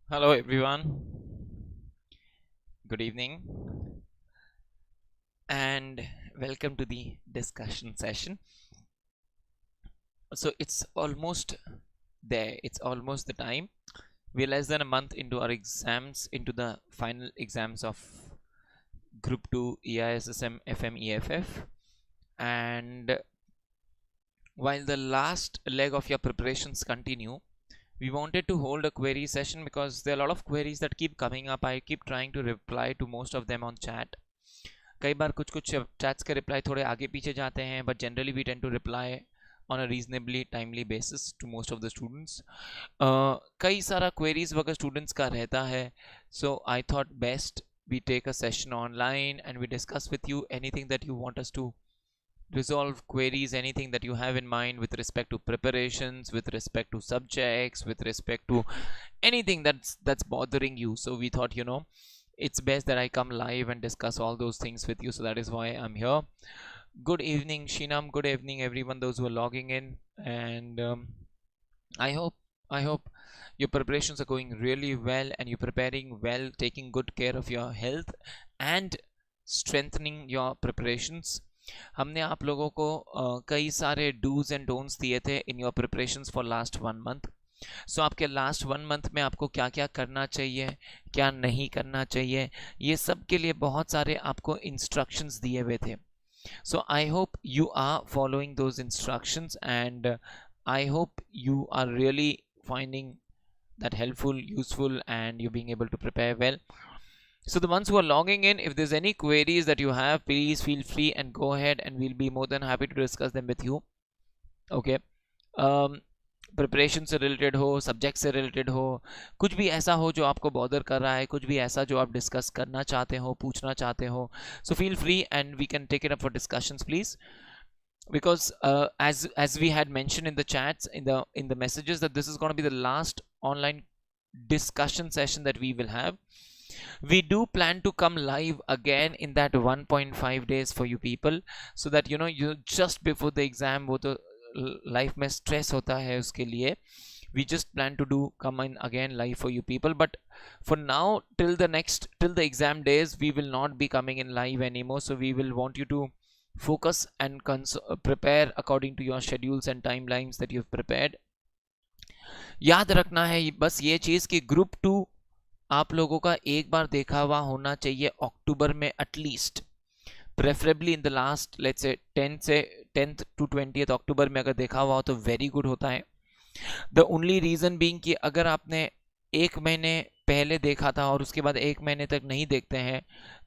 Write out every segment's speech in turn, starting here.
Hello everyone, good evening, and welcome to the discussion session. So it's almost there, it's almost the time. We're less than a month into our exams, into the final exams of Group 2 EISSM FMEFF. And while the last leg of your preparations continue, we wanted to hold a query session because there are a lot of queries that keep coming up. I keep trying to reply to most of them on chat. कई बार कुछ कुछ chats के reply थोड़े आगे पीछे जाते हैं, but generally we tend to reply on a reasonably timely basis to most of the students. कई सारा क्वेरीज वगैरह स्टूडेंट्स का रहता है, so I thought best we take a session online and we discuss with you anything that you want us to resolve, queries, anything that you have in mind with respect to preparations, with respect to subjects, with respect to anything that's bothering you. So we thought, it's best that I come live and discuss all those things with you. So that is why I'm here. Good evening, Shinam. Good evening, everyone, those who are logging in. And I hope your preparations are going really well and you're preparing well, taking good care of your health and strengthening your preparations. हमने आप लोगों को कई सारे dos and don'ts दिए थे in your preparations for last 1 month. So आपके last 1 month में आपको क्या क्या करना चाहिए, क्या नहीं करना चाहिए, ये सब के लिए बहुत सारे आपको इंस्ट्रक्शंस दिए हुए थे. So I hope you are following those instructions and I hope you are really finding that helpful, useful, and you being able to prepare well. So the ones who are logging in, if there's any queries that you have, please feel free and go ahead and we'll be more than happy to discuss them with you. Okay. Preparation से related हो, subject से related हो, कुछ भी ऐसा हो जो आपको बॉदर कर रहा है, कुछ भी ऐसा जो आप डिस्कस करना चाहते हो, पूछना चाहते हो, so feel free and we can take it up for discussions please. Because as we had mentioned in the chats, in the messages, that this is going to be the last online discussion session that we will have. We do plan to come live again in that 1.5 days for you people, so that you just before the exam, wo to life mein stress hota hai, uske liye we just plan to do come in again live for you people. But for now, till the exam days, we will not be coming in live anymore. So we will want you to focus and prepare according to your schedules and timelines that you've prepared. याद रखना है बस ये चीज कि group 2 आप लोगों का एक बार देखा हुआ होना चाहिए अक्टूबर में at least, preferably in the last let's say 10th to 20th अक्टूबर में अगर देखा हुआ हो तो वेरी गुड होता है. द ओनली रीजन बीइंग कि अगर आपने एक महीने पहले देखा था और उसके बाद एक महीने तक नहीं देखते हैं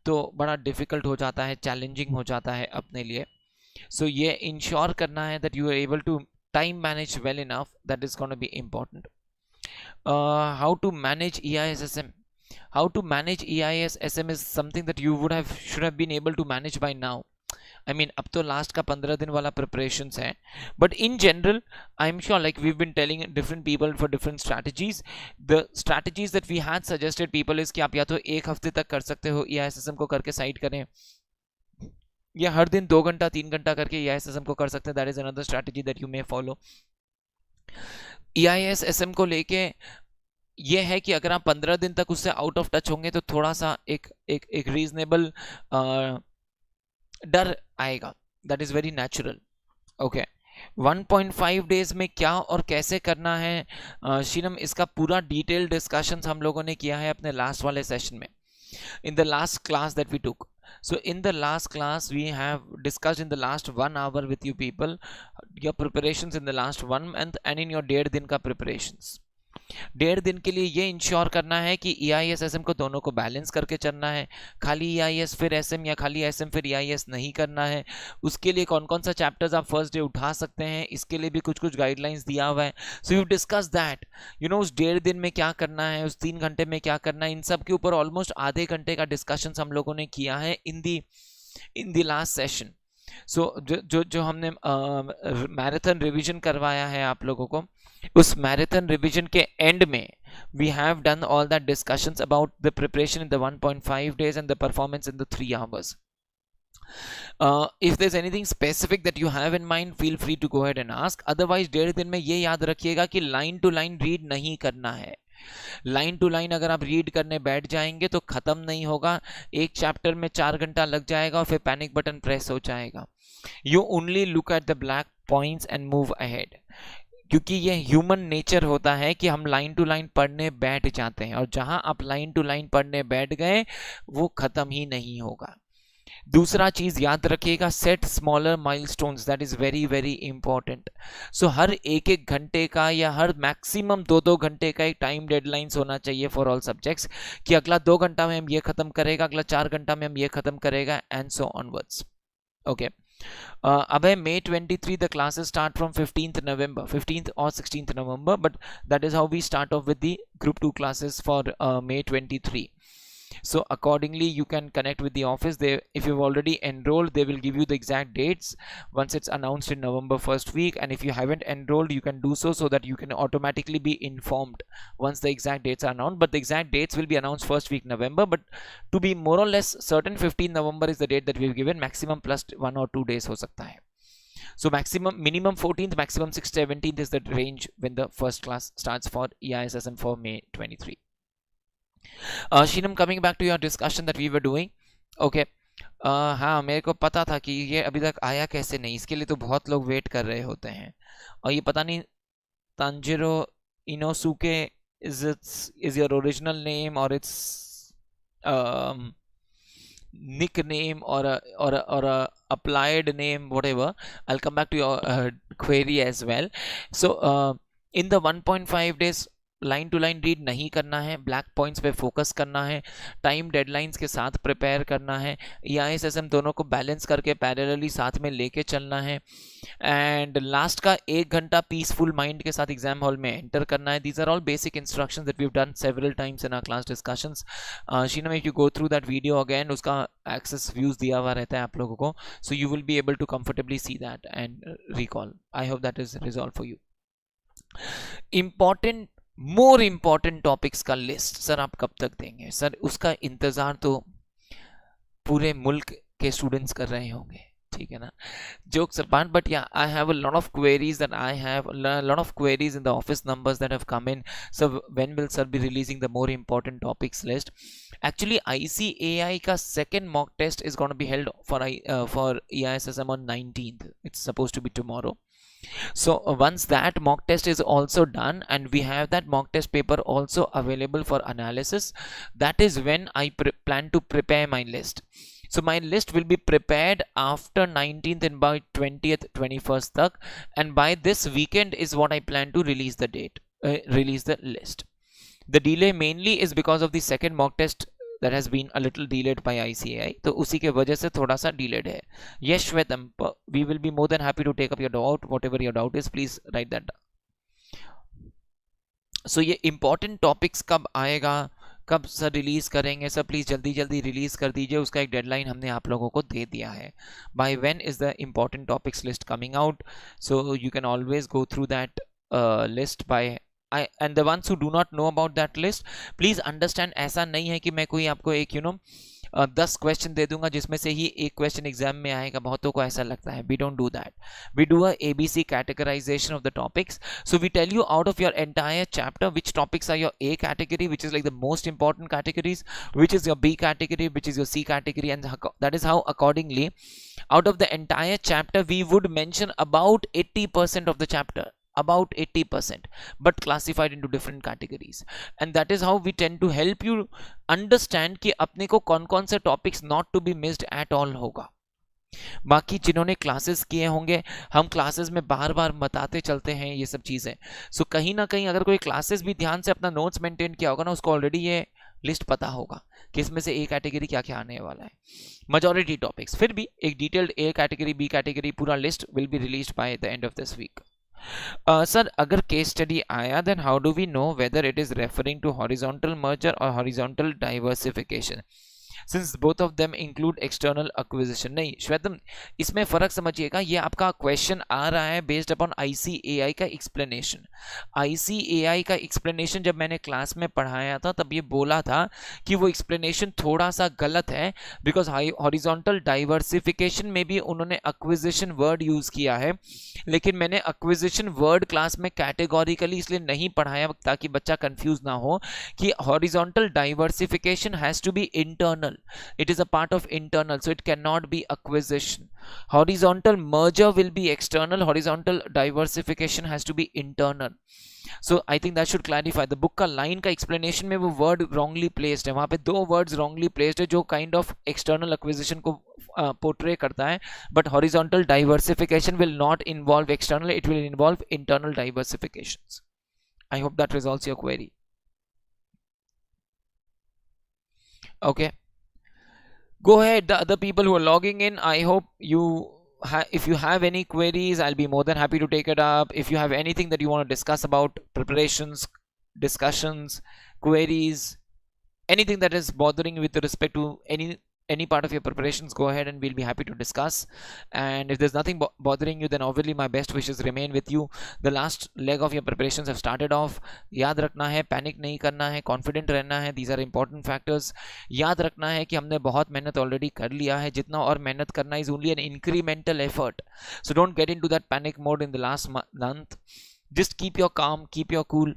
तो बड़ा डिफिकल्ट हो जाता है, चैलेंजिंग हो जाता है अपने लिए. सो ये इंश्योर करना है that you are able to time manage well enough, that is gonna be important. How to manage EISSM, how to manage EISSM is something that you should have been able to manage by now. I mean, अब तो last का 15 दिन वाला preparations है, but in general I'm sure, like we've been telling different people for different strategies, the strategies that we had suggested people is कि आप या तो एक हफ्ते तक कर सकते हो, EISSM को करके साइड करें, या हर दिन 2 घंटा 3 घंटा करके EISSM को कर सकते हैं. That is another strategy that you may follow. EISSM को लेके ये है कि अगर आप 15 दिन तक उससे आउट ऑफ टच होंगे तो थोड़ा सा एक रीजनेबल डर आएगा. That is very natural. Okay, 1.5 days में क्या और कैसे करना है, शीनम इसका पूरा डिटेल डिस्कशन हम लोगों ने किया है अपने लास्ट वाले सेशन में, in the last class that we took. So in the last class we have discussed in the last 1 hour with you people your preparations in the last 1 month and in your 1.5 दिन का preparations. 1.5 दिन के लिए ये ensure करना है कि EIS SM को दोनों को बैलेंस करके चलना है. खाली EIS फिर SM या खाली SM फिर EIS नहीं करना है. उसके लिए कौन कौन सा चैप्टर्स आप फर्स्ट डे उठा सकते हैं, इसके लिए भी कुछ कुछ गाइडलाइंस दिया हुआ है. सो यू डिस्कस दैट, उस 1.5 दिन में क्या करना है, उस 3 घंटे में क्या करना है, इन सब के ऊपर ऑलमोस्ट आधे घंटे का डिस्कशन हम लोगों ने किया है इन दी लास्ट सेशन. सो जो हमने मैराथन रिवीजन करवाया है आप लोगों को, उस मैराथन रिवीजन के एंड में we have done all that discussions about the preparation in the 1.5 days and the performance in the 3 hours. If there's anything specific that you have in mind, feel free to go ahead and ask. Otherwise 1.5 दिन में ये याद रखिएगा कि line to line read नहीं करना है. Line to line अगर आप रीड करने बैठ जाएंगे तो खत्म नहीं होगा, एक चैप्टर में 4 घंटा लग जाएगा और फिर पैनिक बटन प्रेस हो जाएगा। You only look at the black points and move ahead, क्योंकि ये ह्यूमन नेचर होता है कि हम लाइन टू लाइन पढ़ने बैठ जाते हैं, और जहां आप लाइन टू लाइन पढ़ने बैठ गए वो खत्म ही नहीं होगा। दूसरा चीज याद रखिएगा, set smaller milestones, that is very very important. So हर एक एक घंटे का या हर मैक्सिमम 2-2 घंटे का एक टाइम डेडलाइंस होना चाहिए फॉर ऑल सब्जेक्ट्स, कि अगला 2 घंटा में हम ये खत्म करेगा, अगला 4 घंटा में हम ये खत्म करेगा, एंड सो ऑनवर्ड्स। ओके, अब है May 23, the classes start from 15th November, 15th or 16th November, but that is how we start off with the group 2 classes for May 23. So accordingly you can connect with the office. They, if you've already enrolled, they will give you the exact dates once it's announced in November first week, and if you haven't enrolled you can do so, so that you can automatically be informed once the exact dates are announced. But the exact dates will be announced first week November, but to be more or less certain 15 November is the date that we've given, maximum plus 1 or 2 days हो सकता है. So maximum, minimum 14th, maximum 6th, 17th is the range when the first class starts for EISSM for May 23. Shinam, coming back to your discussion that we were doing, okay. हाँ, मेरे को पता था कि ये अभी तक आया कैसे नहीं, इसके लिए तो बहुत लोग वेट कर रहे होते हैं, और ये पता नहीं Tanjiro Inosuke is your original name or it's nickname or a applied name, whatever. I'll come back to your query as well. So in the 1.5 days line to line read नहीं करना है, ब्लैक पॉइंट्स पे focus करना है, time deadlines के साथ prepare करना है, EISSM दोनों को बैलेंस करके पैरेलली साथ में लेके चलना है, एंड लास्ट का 1 घंटा पीसफुल माइंड के साथ एग्जाम हॉल में एंटर करना है. These are all basic instructions that we have done several times in our class discussions. Sheenam, if you go through that video again, उसका एक्सेस व्यूज दिया हुआ रहता है आप लोगों को, so you will be able to comfortably see that and recall. I hope that is resolve for you. Important, more important topics का list sir आप कब तक देंगे? सर उसका इंतजार तो पूरे मुल्क के स्टूडेंट्स कर रहे होंगे, ठीक है ना? Jokes apart, but yeah, I have a lot of queries that I have, a lot of queries in the office numbers that have come in. So when will sir be releasing the more important topics list? Actually ICAI का second mock test is going to be held for EISSM on 19th. It's supposed to be tomorrow. So once that mock test is also done and we have that mock test paper also available for analysis, that is when I plan to prepare my list. So my list will be prepared after 19th and by 20th 21st tak, and by this weekend is what I plan to release the date, release the list. The delay mainly is because of the second mock test that has been a little delayed by ICAI, तो उसी के वजह से थोड़ा सा delayed है. Yes Shwetam, we will be more than happy to take up your doubt, whatever your doubt is, please write that down. So ये important topics कब आएगा, कब सर रिलीज करेंगे? सर प्लीज जल्दी जल्दी रिलीज कर दीजिए, उसका एक डेडलाइन हमने आप लोगों को दे दिया है. By when is the important topics list coming out? So you can always go through that list by and the ones who do not know about that list, please understand, ऐसा नहीं है कि मैं कोई आपको एक 10 क्वेश्चन दे दूंगा जिसमें से ही एक क्वेश्चन एग्जाम में आएगा. बहुतों को ऐसा लगता है. We don't do that. We do a ABC categorization of the topics. So we tell you out of your entire chapter which topics are your A category, which is like the most important categories, which is your B category, which is your C category, and that is how accordingly out of the entire chapter we would mention about 80% of the chapter, about 80%, but classified into different categories, and that is how we tend to help you understand कि अपने को कौन कौन से topics not to be missed at all होगा. बाकी जिन्होंने classes किए होंगे, हम क्लासेस में बार बार बताते चलते हैं ये सब चीजें. सो कहीं ना कहीं अगर कोई क्लासेस भी ध्यान से अपना नोट्स मेंटेन किया होगा ना, उसको ऑलरेडी ये लिस्ट पता होगा कि इसमें से ए कैटेगरी क्या क्या आने वाला है. majority topics, फिर भी एक detailed A category B category पूरा list will be released by the end of this week. Sir अगर केस स्टडी आया, then how do we know whether it is referring to horizontal merger or horizontal diversification? Since both of them include external acquisition. नहीं श्वेतम, इसमें फर्क समझिएगा, ये आपका question आ रहा है बेस्ड अपॉन आईसीएआई का एक्सप्लेनेशन। आईसीएआई का एक्सप्लेनेशन जब मैंने क्लास में पढ़ाया था तब ये बोला था कि वो एक्सप्लेनेशन थोड़ा सा गलत है, बिकॉज हॉरिजॉन्टल डाइवर्सिफिकेशन में भी उन्होंने एक्विजिशन वर्ड यूज किया है, लेकिन मैंने एक्विजिशन वर्ड क्लास में कैटेगोरिकली इसलिए नहीं पढ़ाया ताकि बच्चा कंफ्यूज ना हो कि horizontal diversification has to be internal, it is a part of internal, so it cannot be acquisition. Horizontal merger will be external, horizontal diversification has to be internal. So I think that should clarify. The book का line का explanation में वो word wrongly placed है, वहाँ पे दो words wrongly placed है जो kind of external acquisition को portray करता है, but horizontal diversification will not involve external, it will involve internal diversifications. I hope that resolves your query. Okay, go ahead, the other people who are logging in, I hope you if you have any queries, I'll be more than happy to take it up. If you have anything that you want to discuss about preparations, discussions, queries, anything that is bothering you with respect to any part of your preparations, go ahead and we'll be happy to discuss. And if there's nothing bothering you, then obviously my best wishes remain with you. The last leg of your preparations have started off. याद रखना है, panic नहीं करना है, confident रहना है, these are important factors. याद रखना है कि हमने बहुत मेहनत ऑलरेडी कर लिया है, जितना और मेहनत करना is only an incremental effort. So don't get into that panic mode in the last month. Just keep your calm, keep your cool,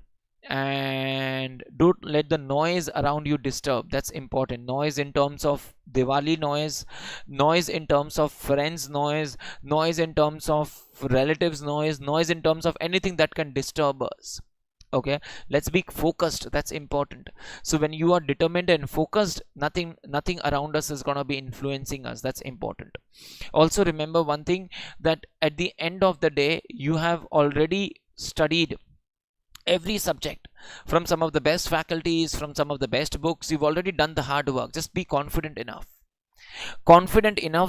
and don't let the noise around you disturb. That's important. Noise in terms of Diwali noise, noise in terms of friends noise, noise in terms of relatives noise, noise in terms of anything that can disturb us. Okay, let's be focused. That's important. So when you are determined and focused, nothing around us is going to be influencing us. That's important. Also remember one thing, that at the end of the day you have already studied every subject from some of the best faculties, from some of the best books. You've already done the hard work. Just be confident enough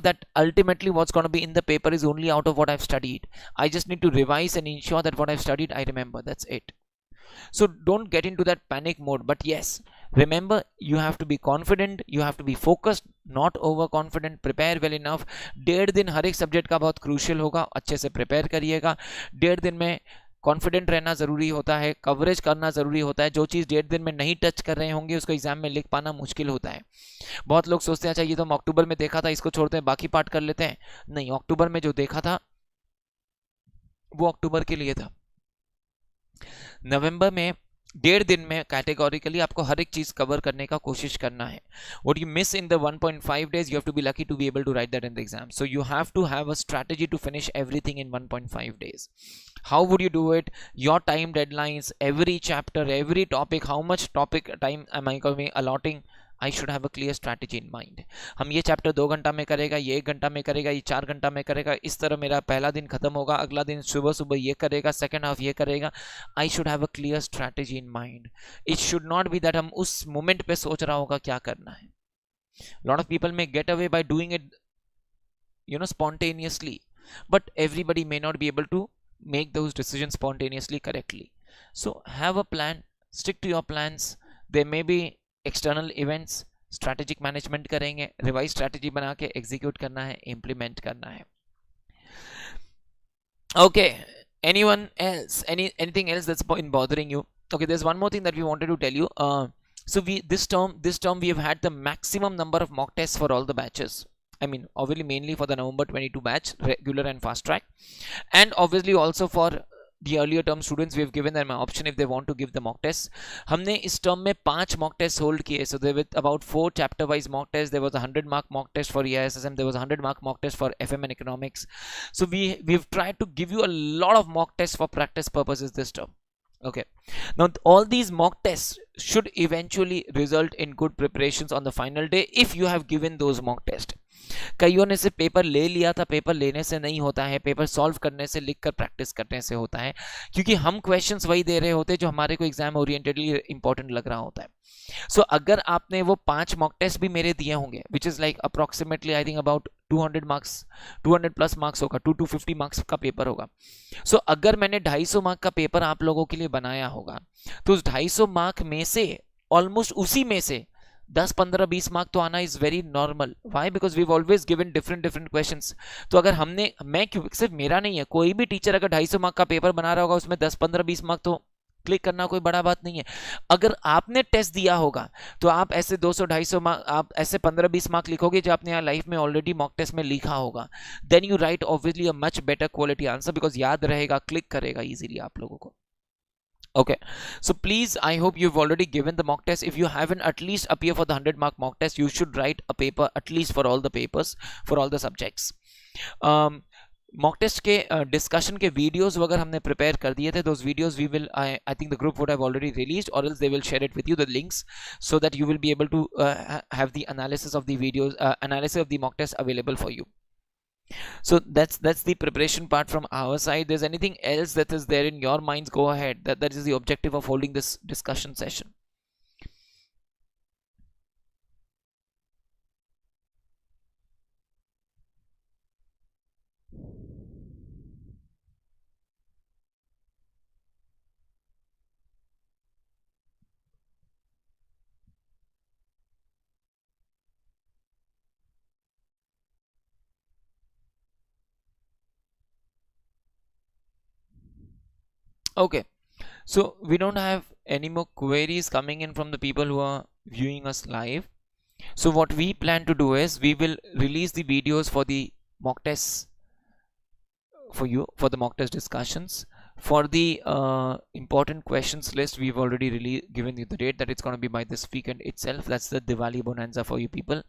that ultimately what's going to be in the paper is only out of what I've studied. I just need to revise and ensure that what I've studied I remember. That's it. So don't get into that panic mode, but yes, remember, you have to be confident, you have to be focused, not overconfident. Prepare well enough. 1.5 दिन हर एक subject का बहुत crucial होगा, अच्छे से prepare करिएगा. 1.5 दिन में कॉन्फिडेंट रहना जरूरी होता है, कवरेज करना जरूरी होता है. जो चीज़ 1.5 दिन में नहीं टच कर रहे होंगे उसको एग्जाम में लिख पाना मुश्किल होता है. बहुत लोग सोचते हैं अच्छा ये तो हम अक्टूबर में देखा था, इसको छोड़ते हैं बाकी पार्ट कर लेते हैं. नहीं, अक्टूबर में जो देखा था वो अक्टूबर के लिए था. नवंबर में 1.5 दिन में कैटेगोरिकली आपको हर एक चीज कवर करने का कोशिश करना है. What you miss in the 1.5 days, you have to be lucky to be able to write that in the exam. So you have to have a strategy to finish everything in 1.5 days. How would you do it? Your time deadlines, every chapter, every topic, how much topic time am I going to be allotting? I should have a clear strategy in mind. हम ये chapter 2 घंटा में करेगा, ये 1 घंटा में करेगा, ये 4 घंटा में करेगा, इस तरह मेरा पहला दिन खत्म होगा, अगला दिन सुबह सुबह ये करेगा, सेकेंड हाफ ये करेगा. I should have a clear strategy in mind. It should not be that हम उस मोमेंट पे सोच रहा होगा क्या करना है. Lot of people may get away by doing it, spontaneously, but everybody may not be able to make those decisions spontaneously correctly. So have a plan, stick to your plans. There may be external events, strategic management करेंगे, revise strategy बना के execute करना है, implement करना है. Okay, anyone else, anything else that's been bothering you? Okay, there's one more thing that we wanted to tell you. So this term we have had the maximum number of mock tests for all the batches. I mean, obviously mainly for the November 22 batch, regular and fast track, and obviously also for the earlier term students we have given them an option if they want to give the mock tests. हमने इस term में 5 mock tests hold किए. So there were about 4 chapter wise mock tests. There was a 100 mark mock test for EISSM. There was a 100 mark mock test for FM and economics. So we've tried to give you a lot of mock tests for practice purposes this term. Okay, now all these mock tests should eventually result in good preparations on the final day if you have given those mock tests. कईयों ने से paper ले लिया था, paper लेने से नहीं होता है, पेपर सॉल्व करने से, लिखकर प्रैक्टिस करने से होता है, क्योंकि हम क्वेश्चंस वही दे रहे होते हैं जो हमारे को एग्जाम ओरिएंटेडली इंपॉर्टेंट लग रहा होता है. सो अगर आपने वो 5 मॉक टेस्ट भी मेरे दिए होंगे, which is like approximately I think about 200 marks, 200 plus marks होगा, 250 मार्क्स का पेपर होगा. सो अगर मैंने 250 मार्क का पेपर आप लोगों के लिए बनाया होगा, तो उस 250 मार्क में से ऑलमोस्ट उसी में से 10, 15, 20 मार्क तो आना is very normal. Why? Because we always given different different questions. तो अगर मैं क्यों, सिर्फ मेरा नहीं है, कोई भी टीचर अगर 250 मार्क का पेपर बना रहा होगा उसमें 10, 15, 20 मार्क तो क्लिक करना कोई बड़ा बात नहीं है. अगर आपने टेस्ट दिया होगा तो आप ऐसे 200, 250 मार्क, आप ऐसे 15, 20 मार्क लिखोगे जो आपने यहाँ लाइफ में ऑलरेडी मॉक टेस्ट में लिखा होगा. Then you write obviously a much better quality answer, because याद रहेगा, क्लिक करेगा इजीली आप लोगों को. Okay, so please, I hope you've already given the mock test. If you haven't, at least appear for the 100-mark mock test. You should write a paper at least for all the papers, for all the subjects. Mock test के discussion के videos वगैरह हमने prepare कर दिए थे. Those videos we will, I think the group would have already released, or else they will share it with you, the links, so that you will be able to have the analysis of the videos, analysis of the mock test available for you. So that's the preparation part from our side. There's anything else that is there in your minds, go ahead. That is the objective of holding this discussion session. Okay, so we don't have any more queries coming in from the people who are viewing us live. So what we plan to do is we will release the videos for the mock tests for you, for the mock test discussions. For the important questions list, we've already really given you the date that it's going to be by this weekend itself. That's the Diwali bonanza for you people.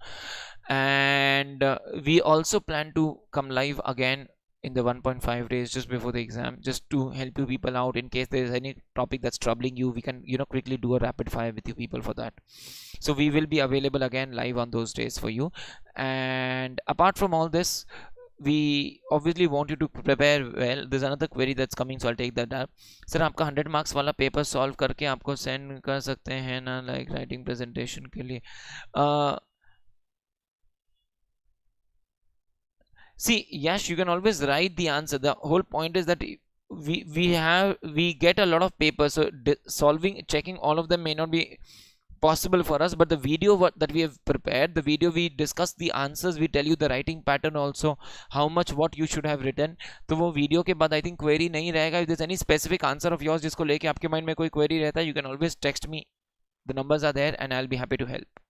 And we also plan to come live again in the 1.5 days just before the exam, just to help you people out in case there is any topic that's troubling you. We can, you know, quickly do a rapid fire with you people for that. So we will be available again live on those days for you. And apart from all this, we obviously want you to prepare well. There's another query that's coming, so I'll take that up. Sir आपका 100 marks वाला paper solve करके आपको send कर सकते हैं ना, like writing presentation के लिए? See, yes, you can always write the answer. The whole point is that we get a lot of papers, so solving, checking all of them may not be possible for us, but the video that we have prepared, the video we discuss the answers, we tell you the writing pattern also, how much what you should have written. तो वो video के बाद I think query नहीं रहेगा. If there's any specific answer of yours जिसको लेके आपके mind में कोई क्वेरी रहता है, you can always text me. The numbers are there and I'll be happy to help.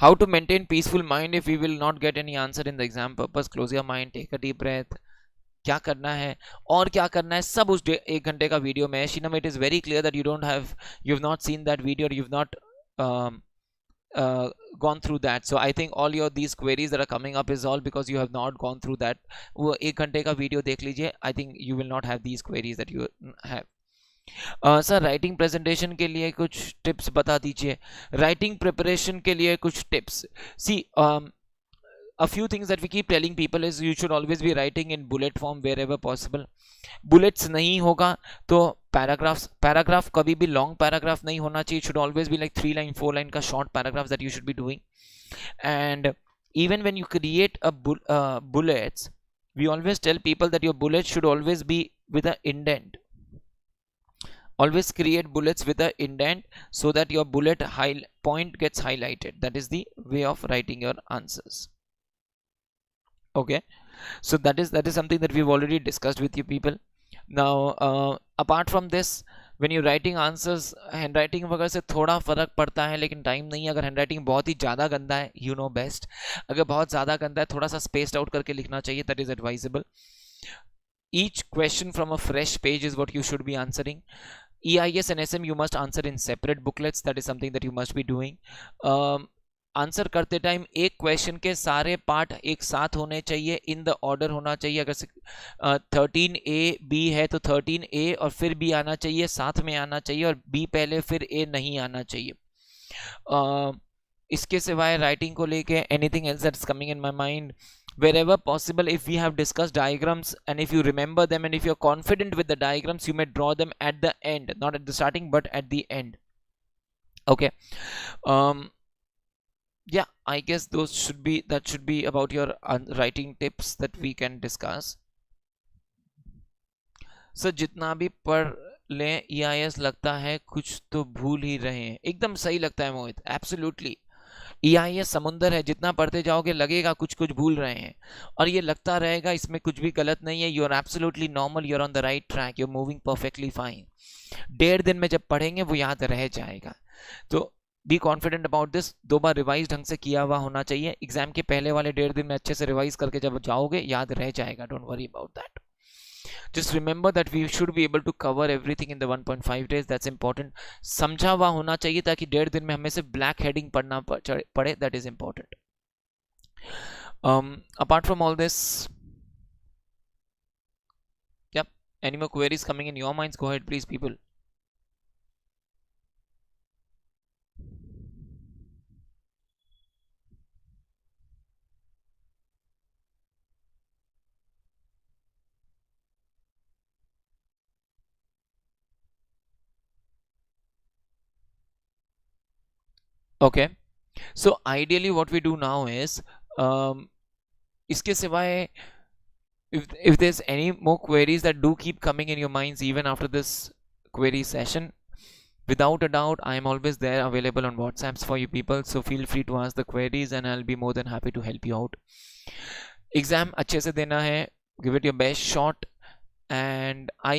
How to maintain peaceful mind if we will not get any answer in the exam purpose? Close your mind, take a deep breath. क्या करना है और क्या करना है सब उस 1 घंटे का वीडियो में है. Sheenam, it is very clear that you have not seen that video, or you've not gone through that. So I think all these queries that are coming up is all because you have not gone through that. वो 1 घंटे का video देख लीजिए. I think you will not have these queries that you have. Sir writing presentation के लिए कुछ tips बता दीजिए. राइटिंग प्रिपरेशन के लिए कुछ tips. See, a few things that we keep telling people is you should always be writing in bullet form wherever possible. Bullets नहीं होगा तो पैराग्राफ कभी भी लॉन्ग पैराग्राफ नहीं होना चाहिए. should always be like 3 line 4 line का short paragraphs that you should be doing. And even when you create a bullets, we always tell people that your bullets should always be with an indent. Always create bullets with an indent so that your bullet point gets highlighted. That is the way of writing your answers. Okay, so that is something that we've already discussed with you people. Now apart from this, when you're writing answers, handwriting वगैरह से थोड़ा फर्क पड़ता है, लेकिन time नहीं है. अगर हैंडराइटिंग बहुत ही ज़्यादा गंदा है, you know best. अगर बहुत ज़्यादा गंदा है, थोड़ा सा spaced out करके लिखना चाहिए. That is advisable. Each question from a fresh page is what you should be answering. EIS and SM you must answer in separate booklets. That is something that you must be doing. Answer करते time एक question के सारे part एक साथ होने चाहिए, in the order होना चाहिए. अगर 13A B है तो 13A और फिर B आना चाहिए, साथ में आना चाहिए, और B पहले फिर A नहीं आना चाहिए. इसके सिवाय राइटिंग को लेके anything else that's coming in my mind, wherever possible, if we have discussed diagrams and if you remember them and if you're confident with the diagrams, you may draw them at the end, not at the starting but at the end. Okay, yeah, I guess that should be about your writing tips that we can discuss. So जितना भी पढ़ लें EIS लगता है कुछ तो भूल ही रहे हैं। एकदम सही लगता है मोहित, एब्सोल्युटली। EIS समुंदर है, जितना पढ़ते जाओगे लगेगा कुछ कुछ भूल रहे हैं, और ये लगता रहेगा, इसमें कुछ भी गलत नहीं है। You are absolutely normal, you are on the right track, you are moving perfectly fine. 1.5 दिन में जब पढ़ेंगे वो याद रह जाएगा। तो be confident about this. 2 bar revise ढंग से किया हुआ होना चाहिए। एग्जाम के पहले वाले 1.5 दिन में अच्छे से रिवाइज करके जब जाओगे याद रह जाएगा, don't worry about that. Just remember that we should be able to cover everything in the 1.5 days. That's important. समझा हुआ होना चाहिए ताकि 1.5 दिन में हमें सिर्फ ब्लैक हेडिंग पढ़ना पड़े. That is important. Apart from all this, yep, any more queries coming in your minds? Go ahead, please, people. Okay. So ideally what we do now is, इसके सिवाय if there's any more queries that do keep coming in your minds even after this query session, without a doubt I am always there available on WhatsApps for you people, so feel free to ask the queries and I'll be more than happy to help you out. Exam अच्छे से देना है, give it your best shot, and I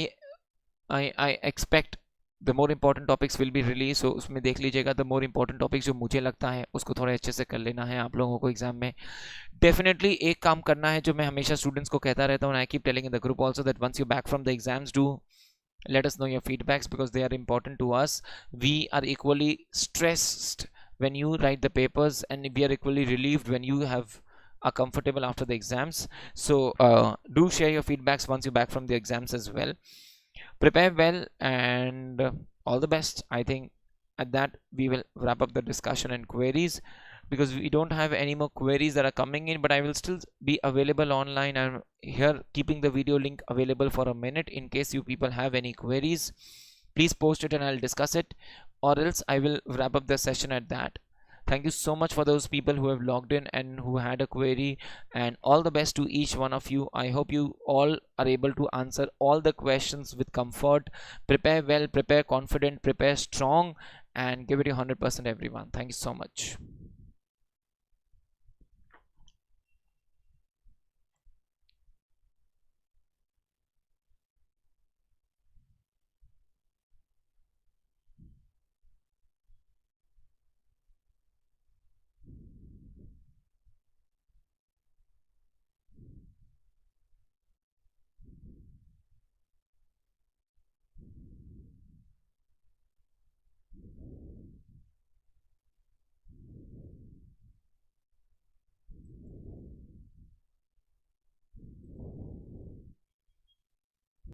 expect the more important topics will be released, so उसमें देख लीजिएगा the more important topics जो मुझे लगता है उसको थोड़े अच्छे से कर लेना है आप लोगों को एग्जाम में। डेफिनेटली एक काम करना है जो मैं हमेशा स्टूडेंट्स को कहता रहता हूँ, I keep telling in the group also, that once you back from the exams, do let us know your feedbacks because they are important to us. We are equally stressed when you write the papers and we are equally relieved when you are comfortable after the exams. So do share your feedbacks once you back from the exams as well. Prepare well and all the best. I think at that we will wrap up the discussion and queries because we don't have any more queries that are coming in, but I will still be available online. I'm here keeping the video link available for a minute in case you people have any queries. Please post it and I'll discuss it, or else I will wrap up the session at that. Thank you so much for those people who have logged in and who had a query, and all the best to each one of you. I hope you all are able to answer all the questions with comfort. Prepare well, prepare confident, prepare strong, and give it your 100% everyone. Thank you so much.